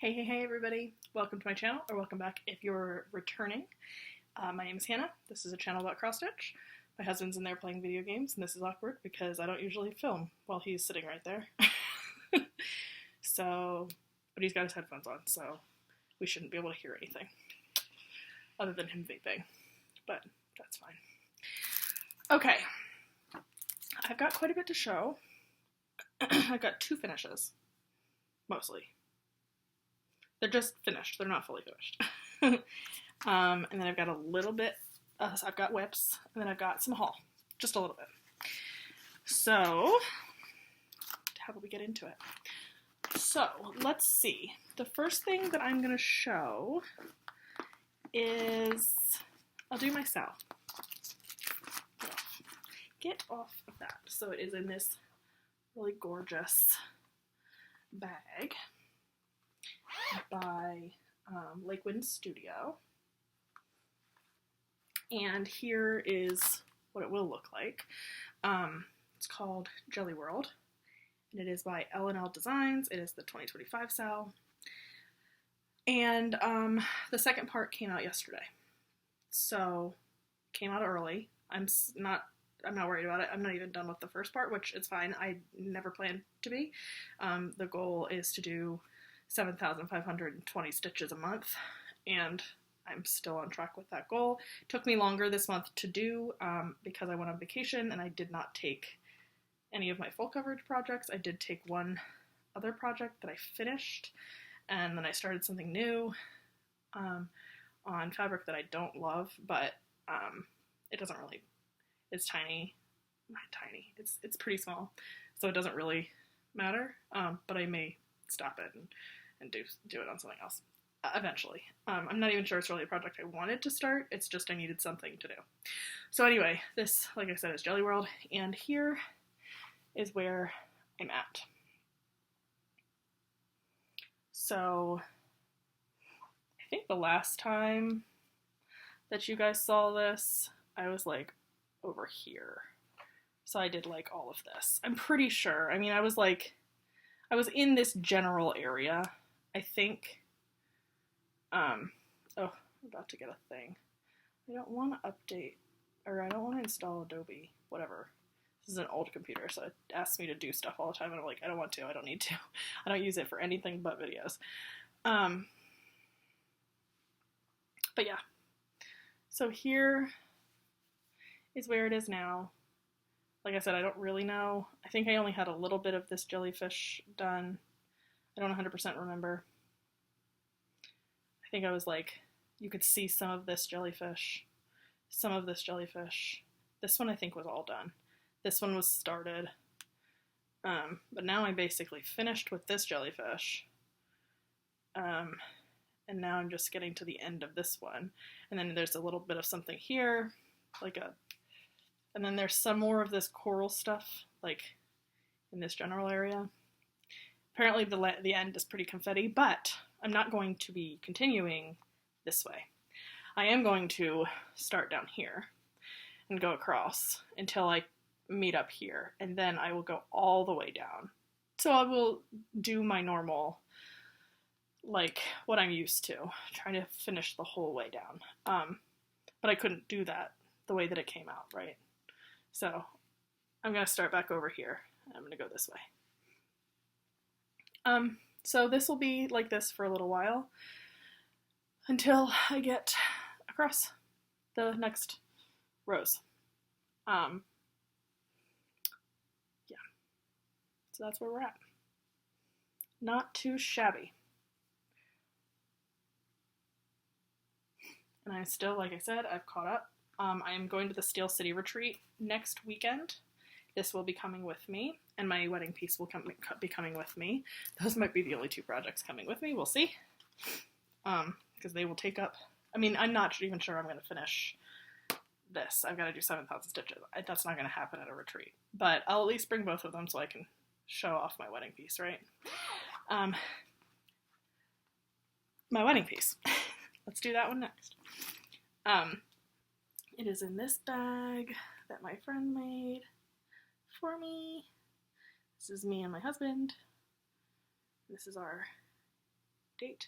Hey everybody, welcome to my channel, or welcome back if you're returning. My name is Hannah. This is a channel about cross stitch. My husband's in there playing video games, and this is awkward because I don't usually film while he's sitting right there. But he's got his headphones on, so we shouldn't be able to hear anything other than him vaping, but that's fine. Okay, I've got quite a bit to show. I've got two finishes, mostly. They're just finished. They're not fully finished. And then I've got a little bit, so I've got WIPs, and then I've got some haul. Just a little bit. So, how do we get into it? So, let's see. The first thing that I'm going to show is, I'll do my sal. Get off of that. So it is in this really gorgeous bag by Lakewind Studio, and here is what it will look like. It's called Jelly World, and it is by L&L Designs. It is the 2025 sal, and the second part came out yesterday, so came out early. I'm not worried about it. I'm not even done with the first part, which is fine. I never planned to be. The goal is to do 7,520 stitches a month, and I'm still on track with that goal. It took me longer this month to do because I went on vacation and I did not take any of my full coverage projects. I did take one other project that I finished, and then I started something new on fabric that I don't love, but it doesn't really, it's tiny, not tiny, it's pretty small, so it doesn't really matter, but I may stop it and do it on something else eventually. I'm not even sure it's really a project I wanted to start, it's just I needed something to do. So anyway, this, like I said, is Jelly World, and here is where I'm at. So I think the last time that you guys saw this, I was like over here. So I did like all of this. I'm pretty sure. I mean, I was in this general area, I think. Oh, I'm about to get a thing. I don't want to update, or I don't want to install Adobe, whatever. This is an old computer, so it asks me to do stuff all the time, and I'm like, I don't want to, I don't need to. I don't use it for anything but videos. But yeah. So here is where it is now. Like I said, I don't really know. I think I only had a little bit of this jellyfish done. I don't 100% remember. I think I was like, you could see some of this jellyfish, some of this jellyfish. This one I think was all done. This one was started. But now I'm basically finished with this jellyfish. And now I'm just getting to the end of this one. And then there's a little bit of something here, and then there's some more of this coral stuff, like in this general area. Apparently the end is pretty confetti, but I'm not going to be continuing this way. I am going to start down here and go across until I meet up here, and then I will go all the way down. So I will do my normal, like what I'm used to, trying to finish the whole way down. But I couldn't do that the way that it came out, right? So I'm going to start back over here. I'm going to go this way. So this will be like this for a little while until I get across the next rows. Yeah. So that's where we're at. Not too shabby. And I'm still, like I said, I've caught up. I am going to the Steel City retreat next weekend. This will be coming with me, and my wedding piece will be coming with me. Those might be the only two projects coming with me. We'll see. Because they will take up, I mean, I'm not even sure I'm going to finish this. I've got to do 7,000 stitches. That's not going to happen at a retreat. But I'll at least bring both of them so I can show off my wedding piece, right? My wedding piece. Let's do that one next. It is in this bag that my friend made for me. This is me and my husband. This is our date.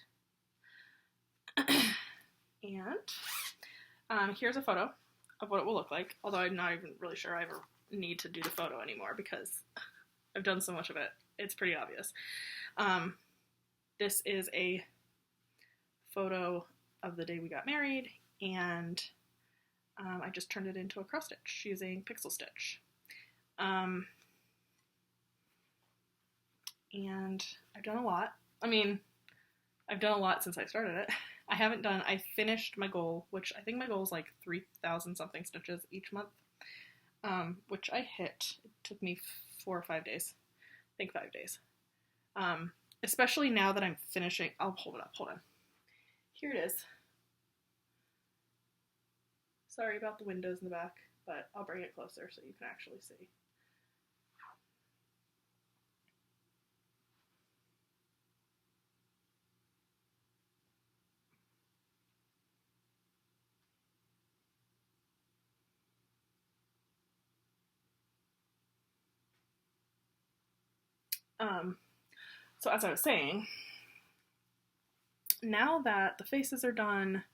And here's a photo of what it will look like, although I'm not even really sure I ever need to do the photo anymore because I've done so much of it. It's pretty obvious. This is a photo of the day we got married, and I just turned it into a cross stitch using pixel stitch. And I've done a lot. I mean, I've done a lot since I started it. I finished my goal, which I think my goal is like 3,000 something stitches each month, which I hit. It took me 4 or 5 days. I think 5 days. Especially now that I'm finishing. I'll hold it up. Hold on. Here it is. Sorry about the windows in the back, but I'll bring it closer so you can actually see. So as I was saying, now that the faces are done,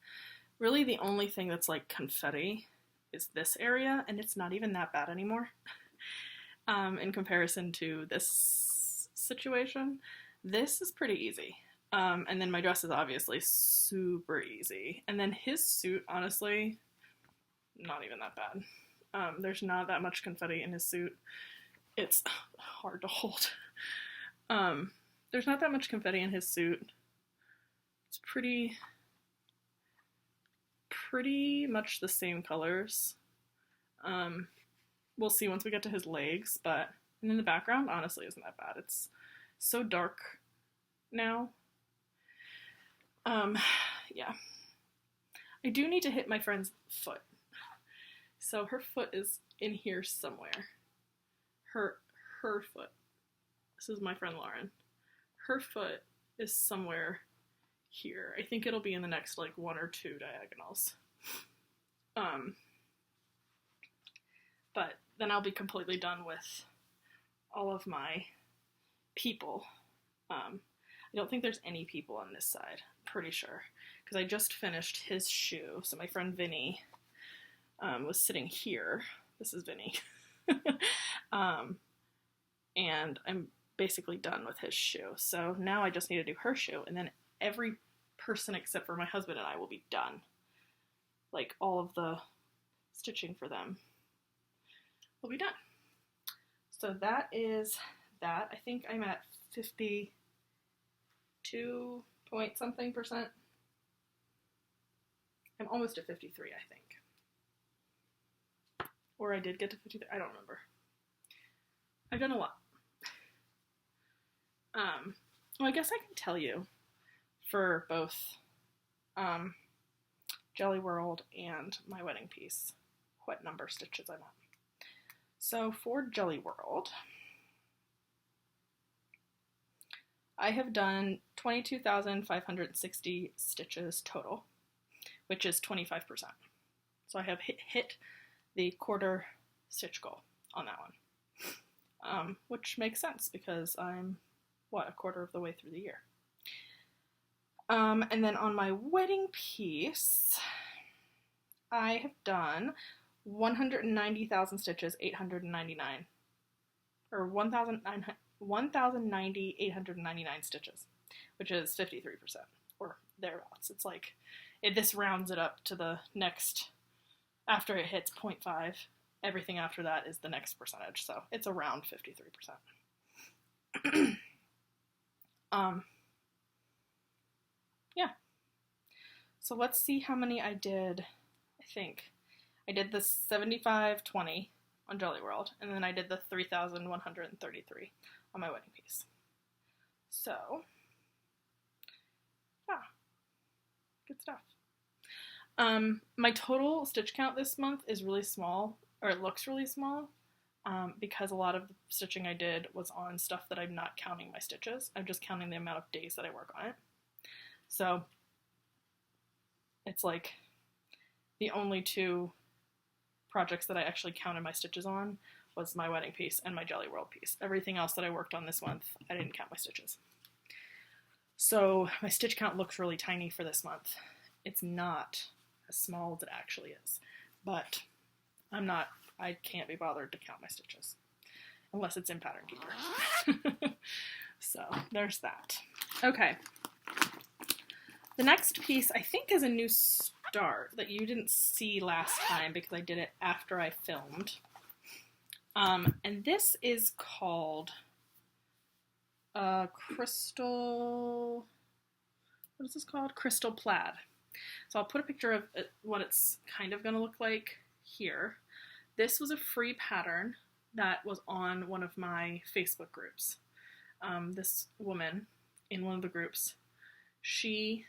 really the only thing that's like confetti is this area, and it's not even that bad anymore. In comparison to this situation, this is pretty easy. And then my dress is obviously super easy. And then his suit, honestly, not even that bad. There's not that much confetti in his suit. It's hard to hold. There's not that much confetti in his suit. It's pretty much the same colors. We'll see once we get to his legs, but and in the background, honestly, isn't that bad. It's so dark now. Yeah. I do need to hit my friend's foot. So her foot is in here somewhere. Her foot. This is my friend Lauren. Her foot is somewhere here. I think it'll be in the next like 1 or 2 diagonals. But then I'll be completely done with all of my people. I don't think there's any people on this side. I'm pretty sure. Because I just finished his shoe. So my friend Vinny was sitting here. This is Vinny. And I'm basically done with his shoe. So now I just need to do her shoe, and then every person except for my husband and I will be done. Like all of the stitching for them will be done. So that is that. I think I'm at 52 point something %. I'm almost at 53, I think. Or I did get to 53, I don't remember. I've done a lot. Well, I guess I can tell you for both Jelly World and my wedding piece what number stitches I'm at. So for Jelly World, I have done 22,560 stitches total, which is 25%. So I have hit the quarter stitch goal on that one, which makes sense because I'm a quarter of the way through the year. And then on my wedding piece, I have done 190,000 stitches, 899, or 1,090, 899 stitches, which is 53%, or thereabouts. It's like, this rounds it up to the next, after it hits 0.5, everything after that is the next percentage, so it's around 53%. Yeah. So let's see how many I did. I think I did the 7520 on Jelly World, and then I did the 3,133 on my wedding piece. So, yeah, good stuff. My total stitch count this month is really small, or it looks really small, because a lot of the stitching I did was on stuff that I'm not counting my stitches. I'm just counting the amount of days that I work on it. So it's like the only 2 projects that I actually counted my stitches on was my wedding piece and my Jelly World piece. Everything else that I worked on this month, I didn't count my stitches. So my stitch count looks really tiny for this month. It's not as small as it actually is, but I can't be bothered to count my stitches unless it's in Pattern Keeper. So there's that. Okay. The next piece I think is a new start that you didn't see last time because I did it after I filmed. And this is called Crystal, what is this called? Crystal Plaid. So I'll put a picture of what it's kind of going to look like here. This was a free pattern that was on one of my Facebook groups. This woman in one of the groups, she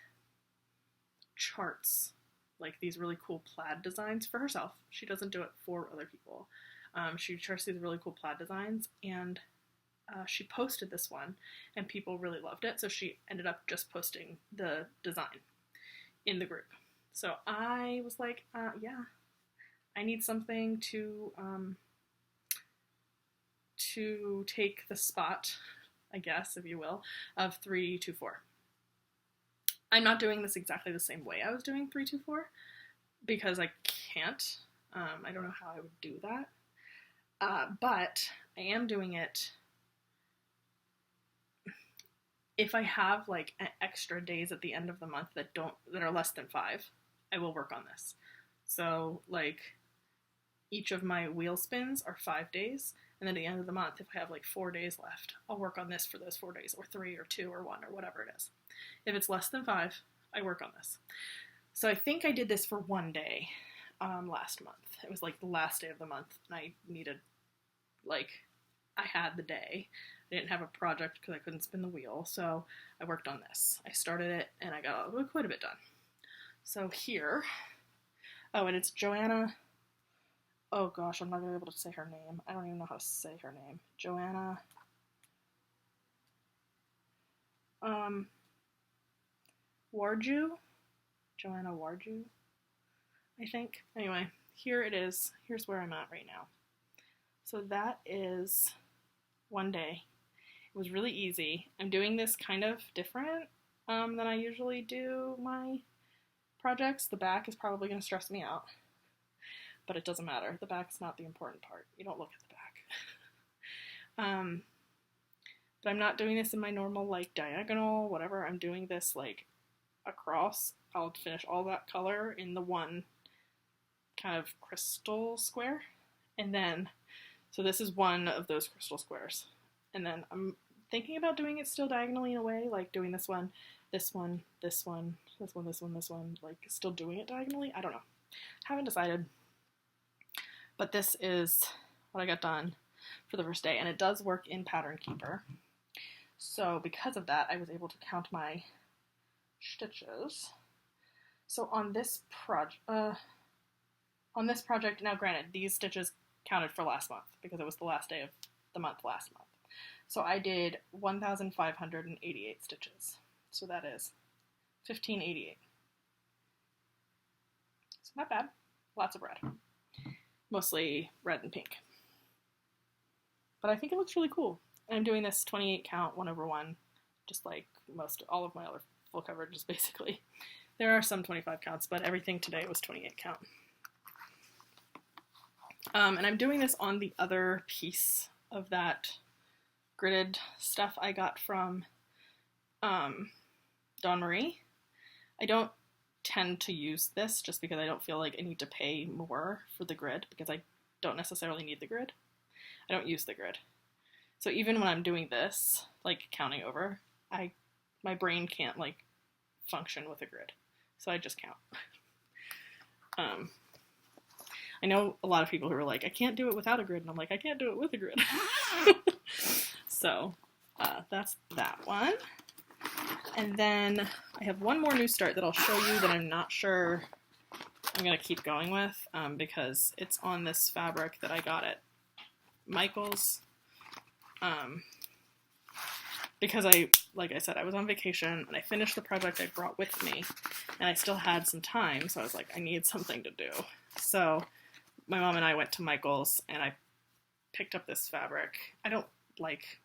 charts like these really cool plaid designs for herself. She doesn't do it for other people. She charts these really cool plaid designs, and she posted this one, and people really loved it, so she ended up just posting the design in the group. So I was like, yeah, I need something to take the spot, I guess, if you will, of 324. I'm not doing this exactly the same way I was doing 324 because I can't. I don't know how I would do that. But I am doing it if I have like extra days at the end of the month that are less than 5, I will work on this. So like each of my wheel spins are 5 days, and then at the end of the month, if I have like 4 days left, I'll work on this for those 4 days, or 3 or 2 or 1 or whatever it is. If it's less than 5, I work on this. So I think I did this for 1 day last month. It was like the last day of the month, and I needed, like, I had the day. I didn't have a project because I couldn't spin the wheel, so I worked on this. I started it, and I got quite a bit done. So here, oh, and it's Joanna, oh gosh, I'm not going to be able to say her name. I don't even know how to say her name. Joanna, Warju? Joanna Warju, I think. Anyway, here it is. Here's where I'm at right now. So that is 1 day. It was really easy. I'm doing this kind of different than I usually do my projects. The back is probably going to stress me out, but it doesn't matter. The back's not the important part. You don't look at the back. But I'm not doing this in my normal, like, diagonal, whatever. I'm doing this, like, across. I'll finish all that color in the one kind of crystal square. And then, so this is one of those crystal squares. And then I'm thinking about doing it still diagonally in a way, like doing this one, this one, this one, this one, this one, this one, like still doing it diagonally. I don't know. Haven't decided. But this is what I got done for the first day, and it does work in Pattern Keeper. So because of that, I was able to count my stitches. So on this project, now granted, these stitches counted for last month because it was the last day of the month last month. So I did 1,588 stitches. So that is 1,588. So not bad. Lots of red. Mostly red and pink. But I think it looks really cool. And I'm doing this 28 count 1/1, just like all of my other full coverages basically. There are some 25 counts, but everything today was 28 count. And I'm doing this on the other piece of that gridded stuff I got from Dawn Marie. I don't tend to use this just because I don't feel like I need to pay more for the grid because I don't necessarily need the grid. I don't use the grid. So even when I'm doing this, like counting over, my brain can't like function with a grid. So I just count. I know a lot of people who are like, I can't do it without a grid, and I'm like, I can't do it with a grid. So that's that one. And then I have one more new start that I'll show you that I'm not sure I'm going to keep going with because it's on this fabric that I got at Michael's. Because like I said, I was on vacation and I finished the project I brought with me and I still had some time, so I was like, I need something to do. So my mom and I went to Michael's and I picked up this fabric. I don't like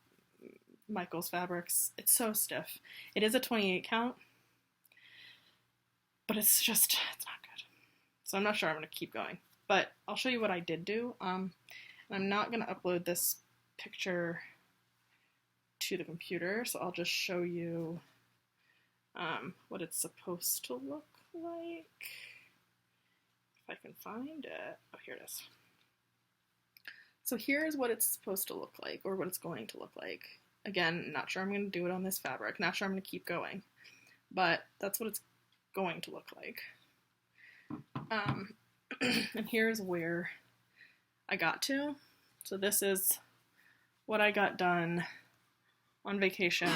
Michael's fabrics. It's so stiff. It is a 28 count, but it's not good. So I'm not sure I'm going to keep going, but I'll show you what I did do. And I'm not going to upload this picture to the computer, so I'll just show you what it's supposed to look like. If I can find it. Oh, here it is. So here's what it's supposed to look like, or what it's going to look like. Again, not sure I'm going to do it on this fabric, not sure I'm going to keep going, but that's what it's going to look like. And here's where I got to. So this is what I got done on vacation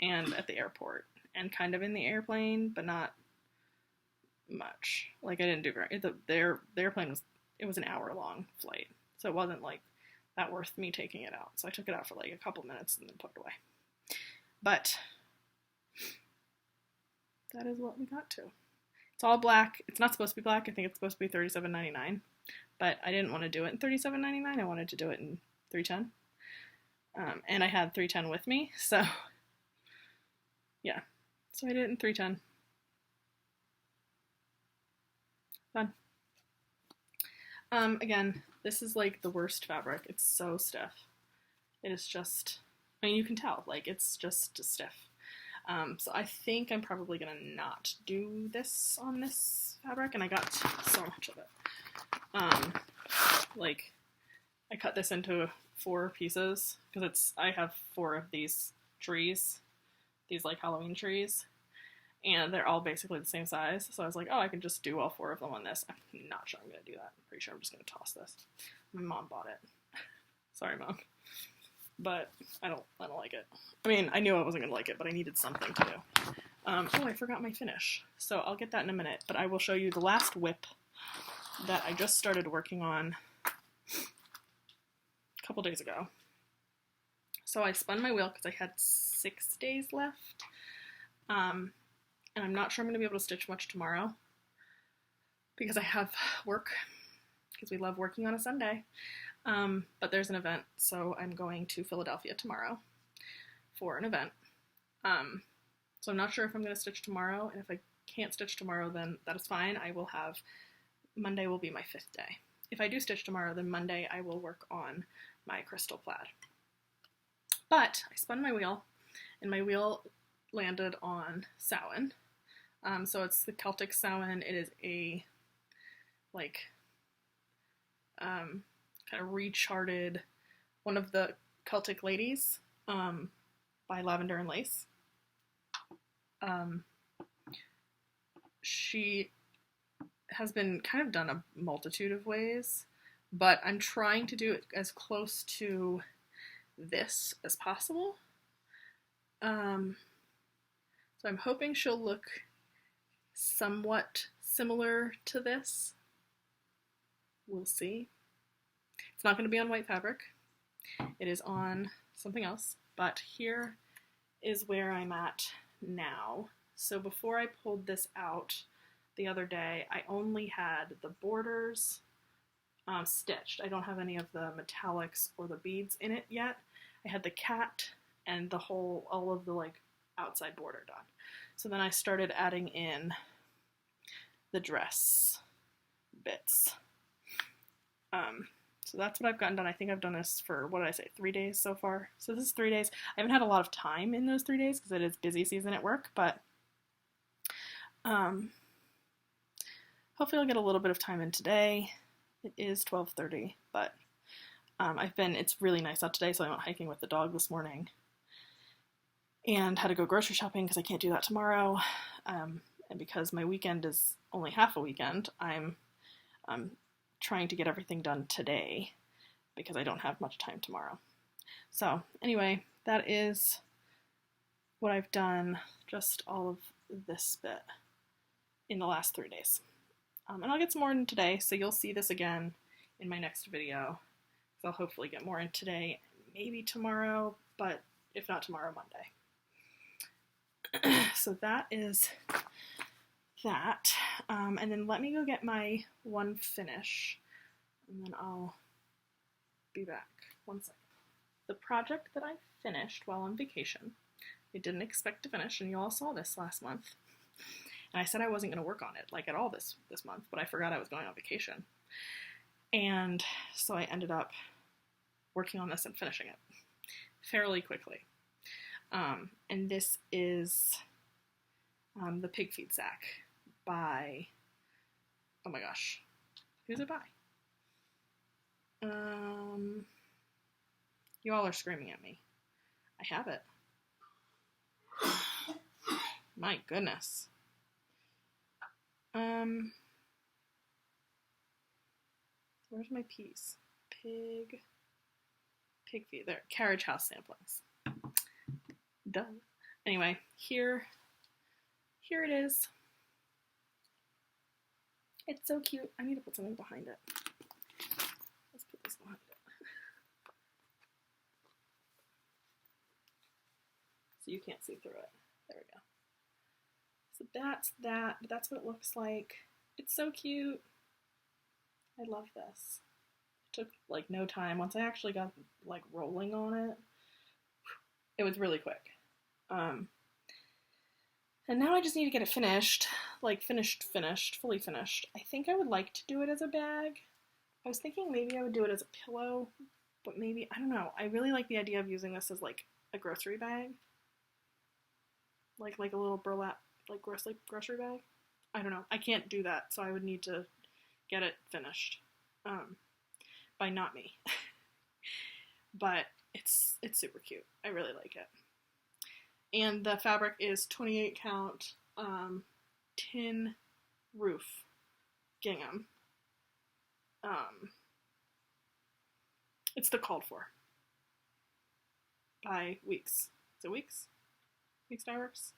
and at the airport, and kind of in the airplane, but not much. Like, I didn't do very, the airplane it was an hour-long flight, so it wasn't like that worth me taking it out. So I took it out for like a couple minutes and then put it away. But that is what we got to. It's all black. It's not supposed to be black. I think it's supposed to be $37.99, but I didn't want to do it in $37.99. I wanted to do it in $310. And I had $310 with me, so yeah. So I did it in $310. Fun. Again, this is like the worst fabric. It's so stiff. It is just, I mean, you can tell, like, it's just stiff. So I think I'm probably gonna not do this on this fabric, and I got so much of it. Like, I cut this into 4 pieces, because I have 4 of these trees, these like Halloween trees, and they're all basically the same size, so I was like, oh, I can just do all 4 of them on this. I'm not sure I'm gonna do that. I'm pretty sure I'm just gonna toss this. My mom bought it. Sorry, Mom. But I don't like it. I mean, I knew I wasn't gonna like it, but I needed something to do. Oh, I forgot my finish. So I'll get that in a minute, but I will show you the last WIP that I just started working on a couple days ago. So I spun my wheel because I had 6 days left. And I'm not sure I'm gonna be able to stitch much tomorrow because I have work, because we love working on a Sunday. But there's an event, so I'm going to Philadelphia tomorrow for an event. So I'm not sure if I'm going to stitch tomorrow, and if I can't stitch tomorrow, then that is fine. Monday will be my 5th day. If I do stitch tomorrow, then Monday I will work on my crystal plaid. But I spun my wheel, and my wheel landed on Samhain. So it's the Celtic Samhain. It is a, like, kind of recharted one of the Celtic ladies by Lavender and Lace. She has been kind of done a multitude of ways, but I'm trying to do it as close to this as possible. So I'm hoping she'll look somewhat similar to this. We'll see. It's not going to be on white fabric. It is on something else, but here is where I'm at now. So before I pulled this out the other day, I only had the borders stitched. I don't have any of the metallics or the beads in it yet. I had the cat and all of the like outside border done. So then I started adding in the dress bits. So that's what I've gotten done. I think I've done this for, what did I say, 3 days so far? So this is 3 days. I haven't had a lot of time in those 3 days because it is busy season at work, but hopefully I'll get a little bit of time in today. It is 12:30, but it's really nice out today, so I went hiking with the dog this morning and had to go grocery shopping because I can't do that tomorrow. And because my weekend is only half a weekend, I'm trying to get everything done today because I don't have much time tomorrow. So anyway, that is what I've done, just all of this bit in the last 3 days. And I'll get some more in today, so you'll see this again in my next video. So I'll hopefully get more in today, maybe tomorrow, but if not tomorrow, Monday. So that is that. And then let me go get my one finish, and then I'll be back. 1 second. the project that I finished while on vacation, I didn't expect to finish, and you all saw this last month. And I said I wasn't going to work on it, like, at all this month, but I forgot I was going on vacation. And so I ended up working on this and finishing it fairly quickly. And this is the Pig Feed Sack by, oh my gosh, who's it by? You all are screaming at me. I have it. My goodness. Where's my piece? Pig feed. There. Carriage House Samplings. Duh. Anyway, here it is. It's so cute. I need to put something behind it. Let's put this behind it. So you can't see through it. There we go. So that's that. That's what it looks like. It's so cute. I love this. It took like no time. Once I actually got like rolling on it, it was really quick. And now I just need to get it finished, like finished, fully finished. I think I would like to do it as a bag. I was thinking maybe I would do it as a pillow, but maybe, I don't know. I really like the idea of using this as like a grocery bag. Like a little burlap, like grocery bag. I don't know. I can't do that, so I would need to get it finished by not me. But it's super cute. I really like it. And the fabric is 28 count tin roof gingham. It's the called for by Weeks. Is it Weeks? Weeks Dye Works.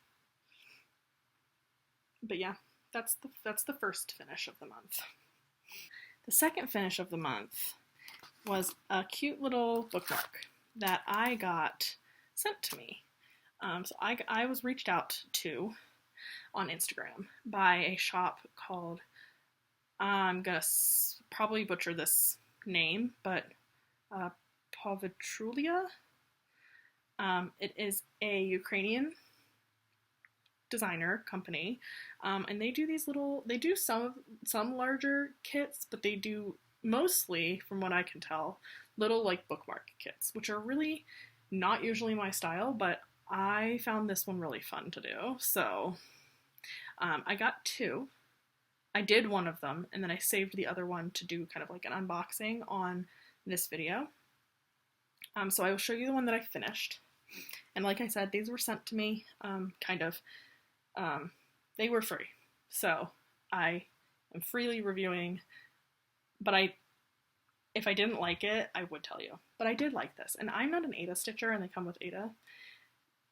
But yeah, that's the first finish of the month. The second finish of the month was a cute little bookmark that I got sent to me. So I was reached out to on Instagram by a shop called, I'm gonna probably butcher this name, but Povitrulya. It is a Ukrainian designer company, and they do these little, they do some larger kits, but they do mostly, from what I can tell, little like bookmark kits, which are really not usually my style, but I found this one really fun to do. So I got two. I did one of them, and then I saved the other one to do kind of like an unboxing on this video. So I will show you the one that I finished. And like I said, these were sent to me, they were free. So I am freely reviewing, but if I didn't like it, I would tell you. But I did like this, and I'm not an aida stitcher, and they come with aida,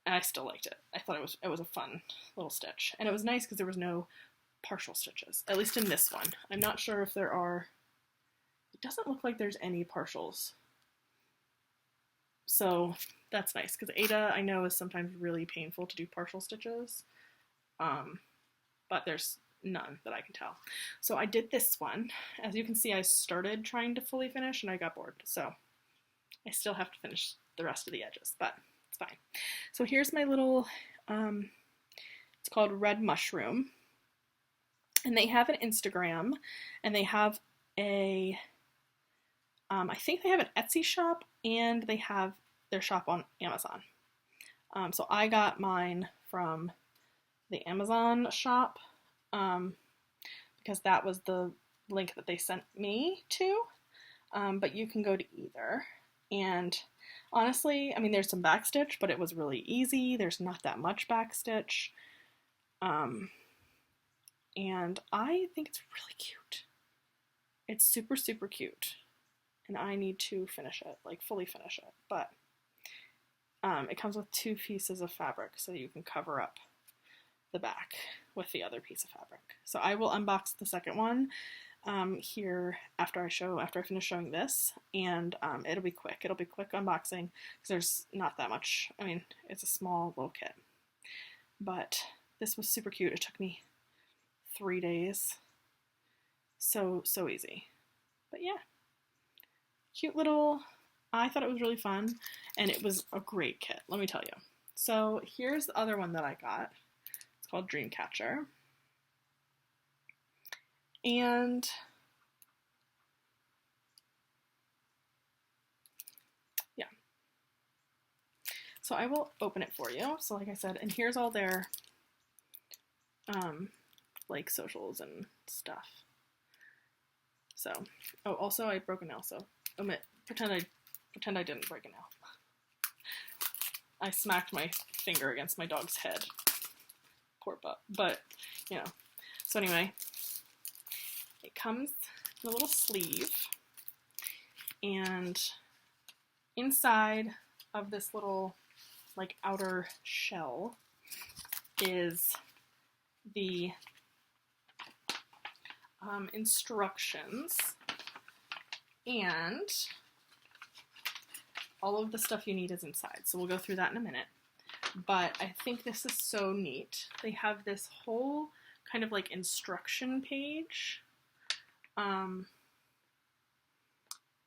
and I still liked it. I thought it was a fun little stitch, and it was nice because there was no partial stitches, at least in this one. I'm not sure if there are. It doesn't look like there's any partials, so that's nice, because aida I know is sometimes really painful to do partial stitches, but there's none that I can tell. So I did this one. As you can see, I started trying to fully finish and I got bored, so I still have to finish the rest of the edges, but it's fine. So here's my little, it's called Red Mushroom, and they have an Instagram, and they have a, I think they have an Etsy shop, and they have their shop on Amazon. So I got mine from the Amazon shop, because that was the link that they sent me to, but you can go to either. And honestly, I mean, there's some backstitch, but it was really easy. There's not that much backstitch, and I think it's really cute. It's super, super cute, and I need to finish it, like fully finish it, but it comes with 2 pieces of fabric, so you can cover up the back with the other piece of fabric. So I will unbox the second one here after I finish showing this, and it'll be quick. It'll be quick unboxing because there's not that much. I mean, it's a small little kit, but this was super cute. It took me 3 days. So easy. But yeah, cute little I thought it was really fun, and it was a great kit, let me tell you. So here's the other one that I got. It's called Dreamcatcher. And yeah. So I will open it for you. So like I said, and here's all their like socials and stuff. So, oh, also I broke a nail, so pretend I didn't break a nail. I smacked my finger against my dog's head. Poor butt. But, you know. So anyway, it comes in a little sleeve, and inside of this little, like, outer shell is the instructions and all of the stuff you need is inside. So we'll go through that in a minute. But I think this is so neat. They have this whole kind of like instruction page,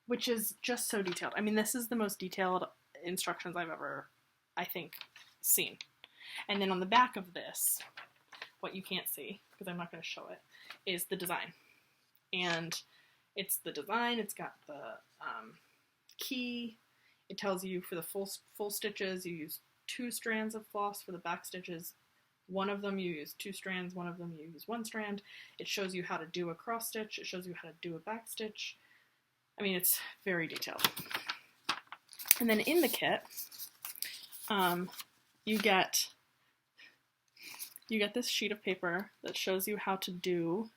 which is just so detailed. I mean, this is the most detailed instructions I've ever, I think, seen. And then on the back of this, what you can't see, because I'm not going to show it, is the design. And it's the design, it's got the key, it tells you for the full stitches you use 2 strands of floss. For the back stitches, one of them you use 2 strands, one of them you use 1 strand. It shows you how to do a cross stitch, it shows you how to do a back stitch. I mean, it's very detailed. And then in the kit, you get this sheet of paper that shows you how to do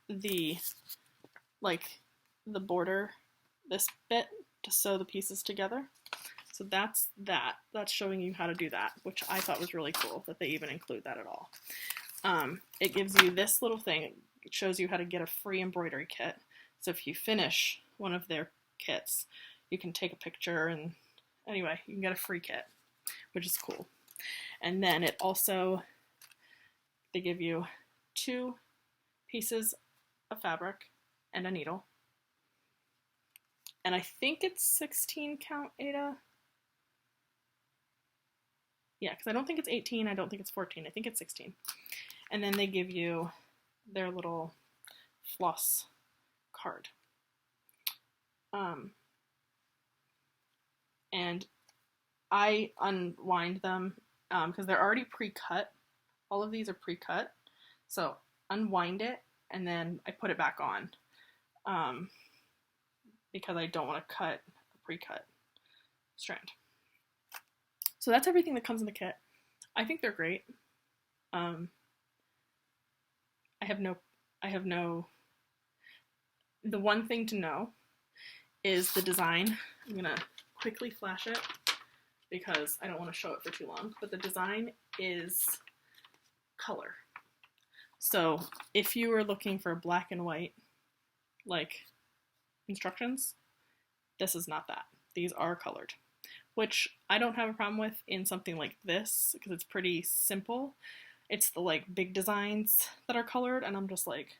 the border, this bit, to sew the pieces together. So that's showing you how to do that, which I thought was really cool that they even include that at all. It gives you this little thing. It shows you how to get a free embroidery kit. So if you finish one of their kits, you can take a picture, and anyway, you can get a free kit, which is cool. And then it also, they give you 2 pieces of fabric and a needle. And I think it's 16 count, Ada. Yeah, because I don't think it's 18, I don't think it's 14, I think it's 16. And then they give you their little floss card. And I unwind them because they're already pre-cut. All of these are pre-cut. So unwind it, and then I put it back on because I don't want to cut a pre-cut strand. So that's everything that comes in the kit. I think they're great. I have no, the one thing to know is the design. I'm gonna quickly flash it because I don't want to show it for too long, but the design is color. So if you are looking for black and white, like, instructions, this is not that. These are colored, which I don't have a problem with in something like this because it's pretty simple. It's the like big designs that are colored, and I'm just like,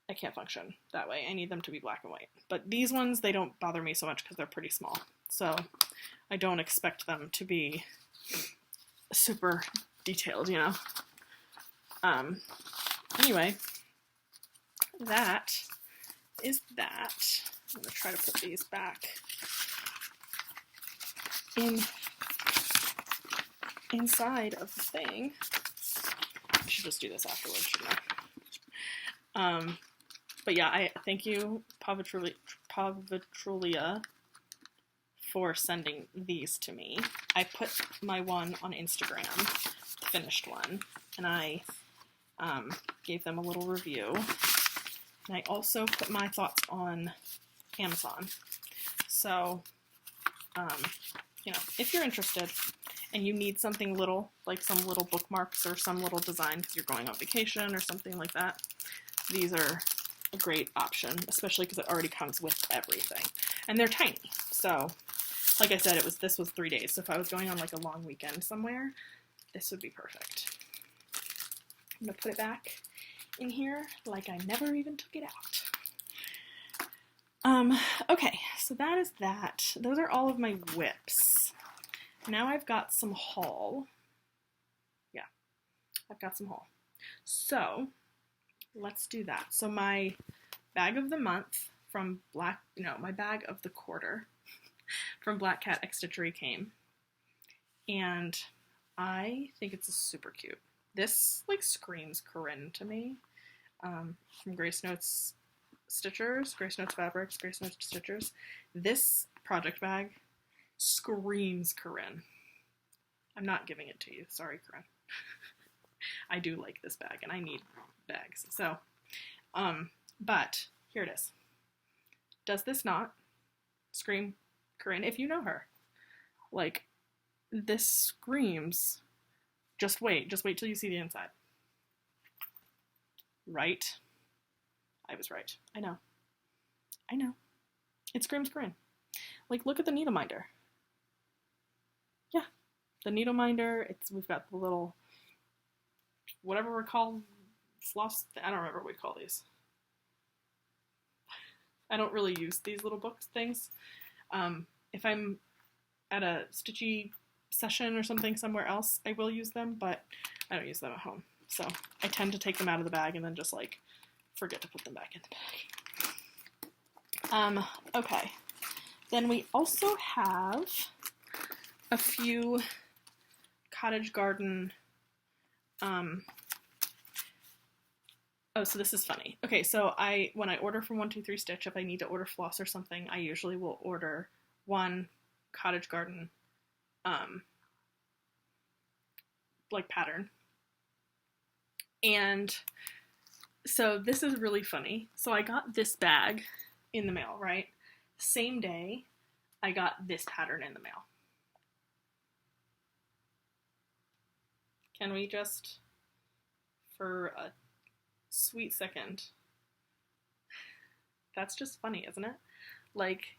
I can't function that way. I need them to be black and white. But these ones, they don't bother me so much because they're pretty small. So I don't expect them to be super detailed, you know? Anyway, that is that. I'm going to try to put these back inside of the thing. I should just do this afterwards, shouldn't I? But yeah, I thank you, Povitrulya, for sending these to me. I put my one on Instagram, the finished one, and I gave them a little review. And I also put my thoughts on Amazon. So, you know, if you're interested and you need something little, like some little bookmarks or some little design because you're going on vacation or something like that, these are a great option, especially because it already comes with everything. And they're tiny. So, like I said, this was 3 days. So if I was going on like a long weekend somewhere, this would be perfect. I'm going to put it back in here like I never even took it out. Okay, so that is that. Those are all of my WIPs. Now I've got some haul. Yeah, I've got some haul. So let's do that. So my bag of the month from my bag of the quarter from Black Cat X Stitchery came. And I think it's super cute. This like screams Corinne to me. From Grace Notes Stitchers, Grace Notes Fabrics, Grace Notes Stitchers. This project bag screams Corinne. I'm not giving it to you. Sorry, Corinne. I do like this bag and I need bags. So, but here it is. Does this not scream Corinne? If you know her, like, this screams, just wait till you see the inside. Right? I was right. I know. It screams Corinne. Like, look at the needle minder. Yeah, the needle minder. We've got the little, whatever we're called, floss. I don't remember what we call these. I don't really use these little book things. If I'm at a stitchy session or something somewhere else, I will use them, but I don't use them at home. So I tend to take them out of the bag and then just like forget to put them back in the bag. Okay. Then we also have a few cottage garden. Oh, so this is funny. Okay, so when I order from 123 Stitch, if I need to order floss or something, I usually will order one cottage garden like pattern. And so this is really funny. So I got this bag in the mail, right? Same day, I got this pattern in the mail. Can we just, for a sweet second, that's just funny, isn't it? Like,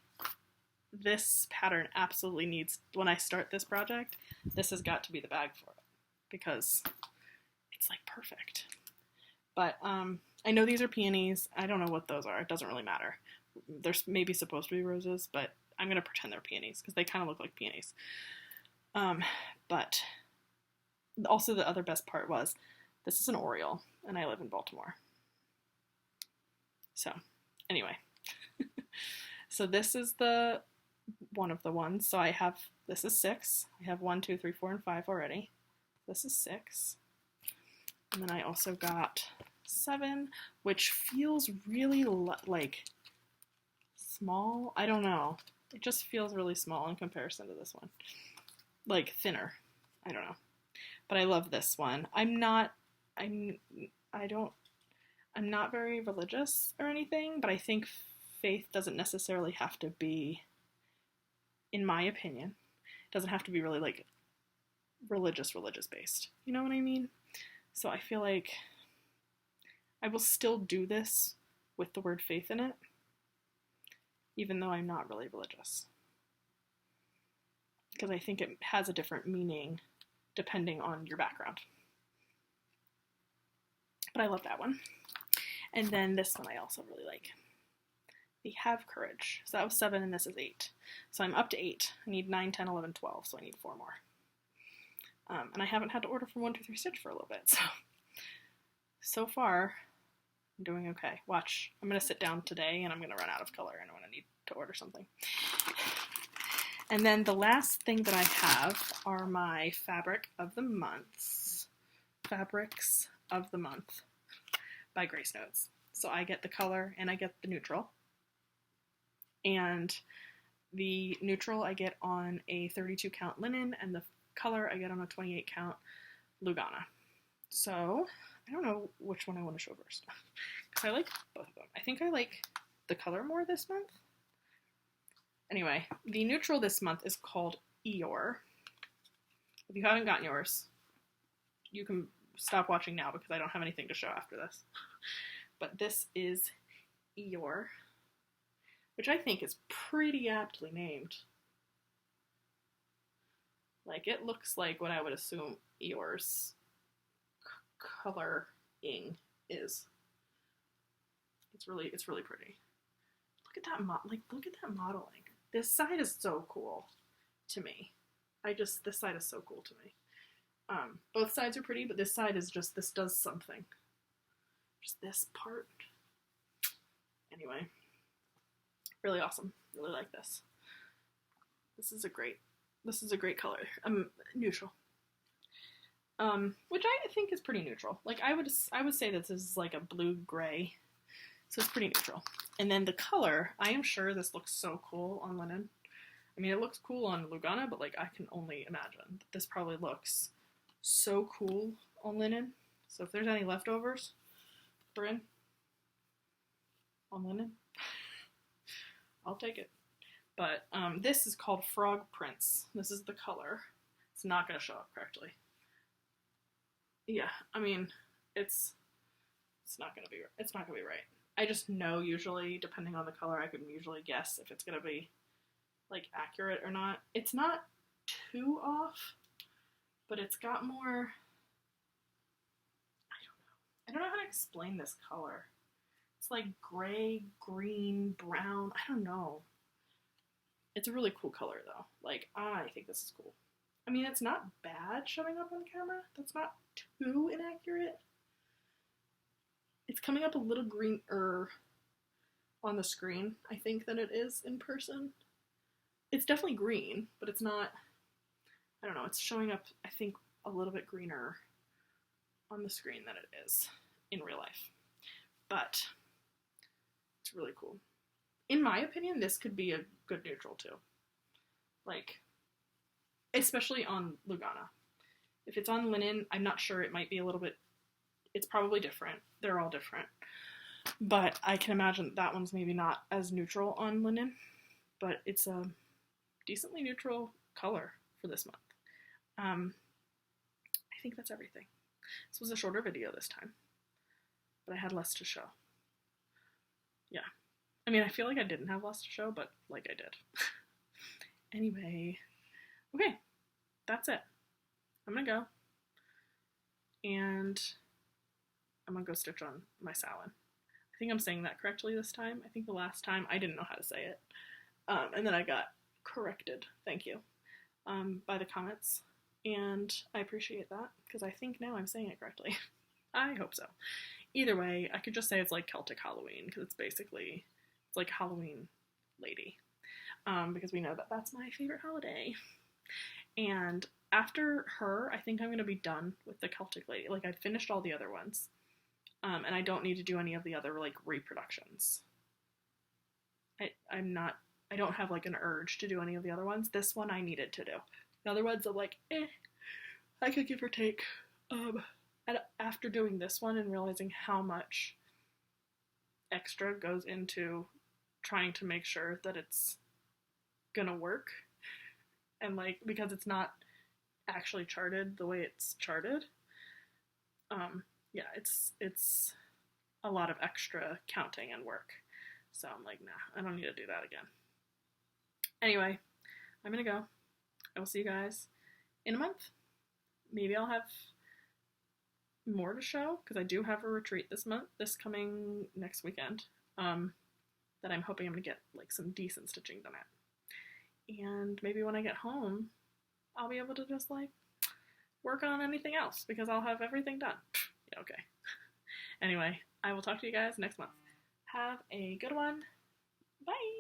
this pattern absolutely needs, when I start this project, this has got to be the bag for it, because it's like perfect. But I know these are peonies. I don't know what those are. It doesn't really matter. They're maybe supposed to be roses, but I'm going to pretend they're peonies because they kind of look like peonies. But also the other best part was, this is an Oriole, and I live in Baltimore. So, anyway. So this is one of the ones. So I have, this is 6. I have 1, 2, 3, 4, and 5 already. This is 6. And then I also got 7, which feels really like small. I don't know. It just feels really small in comparison to this one. Like thinner. I don't know. But I love this one. I'm not very religious or anything, but I think faith doesn't necessarily have to be, in my opinion, doesn't have to be really like religious based. You know what I mean? So I feel like I will still do this with the word faith in it, even though I'm not really religious. Because I think it has a different meaning depending on your background. But I love that one. And then this one I also really like. The Have Courage. So that was 7 and this is 8. So I'm up to 8. I need 9, 10, 11, 12, so I need 4 more. And I haven't had to order from 123 Stitch for a little bit, so far I'm doing okay. Watch, I'm going to sit down today and I'm going to run out of color and I'm going to need to order something. And then the last thing that I have are my Fabrics of the Month by Grace Notes. So I get the color and I get the neutral. And the neutral I get on a 32 count linen and the color I get on a 28 count lugana. So I don't know which one I want to show first because I like both of them. I think I like the color more this month. Anyway, the neutral this month is called Eeyore. If you haven't gotten yours, you can stop watching now because I don't have anything to show after this. But this is Eeyore, which I think is pretty aptly named. Like, it looks like what I would assume Eeyore's coloring is. It's really pretty. look at that look at that modeling. This side is so cool to me. This side is so cool to me. Both sides are pretty, but this side is just, this does something. Just this part. Anyway, really awesome. Really like this. This is a great color. Neutral. Which I think is pretty neutral. Like I would say that this is like a blue gray. So it's pretty neutral. And then the color, I am sure this looks so cool on linen. I mean, it looks cool on lugana, but like I can only imagine that this probably looks so cool on linen. So if there's any leftovers for in on linen, I'll take it. But this is called Frog Prince. This is the color. It's not going to show up correctly. Yeah, I mean, it's not going to be right. I just know usually, depending on the color, I can usually guess if it's going to be like accurate or not. It's not too off, but it's got more, I don't know how to explain this color. It's like gray, green, brown, I don't know. It's a really cool color though. Like, I think this is cool. I mean, it's not bad showing up on camera. That's not too inaccurate. It's coming up a little greener on the screen, I think, than it is in person. It's definitely green, but it's not, I don't know, it's showing up, I think, a little bit greener on the screen than it is in real life. But it's really cool. In my opinion, this could be a good neutral too. Like, especially on lugana. If it's on linen, I'm not sure, it might be a little bit, it's probably different. They're all different. But I can imagine that one's maybe not as neutral on linen, but it's a decently neutral color for this month. I think that's everything. This was a shorter video this time, but I had less to show. Yeah. I mean, I feel like I didn't have less to show, but like I did. Anyway, okay, that's it. I'm gonna go, and I'm gonna go stitch on my Samhain. I think I'm saying that correctly this time. I think the last time I didn't know how to say it, and then I got corrected, thank you, by the comments, and I appreciate that, because I think now I'm saying it correctly. I hope so. Either way, I could just say it's like Celtic Halloween, because it's like Halloween lady, because we know that that's my favorite holiday. And after her, I think I'm going to be done with the Celtic lady. Like, I've finished all the other ones, and I don't need to do any of the other, like, reproductions. I don't have, like, an urge to do any of the other ones. This one I needed to do. The other ones I'm like, I could give or take. And after doing this one and realizing how much extra goes into trying to make sure that it's gonna work, and like, because it's not actually charted the way it's charted, yeah, it's a lot of extra counting and work. So I'm like, nah, I don't need to do that again. Anyway, I'm gonna go. I will see you guys in a month. Maybe I'll have more to show, because I do have a retreat this coming next weekend, that I'm hoping I'm gonna get like some decent stitching done at. And maybe when I get home, I'll be able to just like work on anything else, because I'll have everything done. Yeah, okay. Anyway, I will talk to you guys next month. Have a good one. Bye!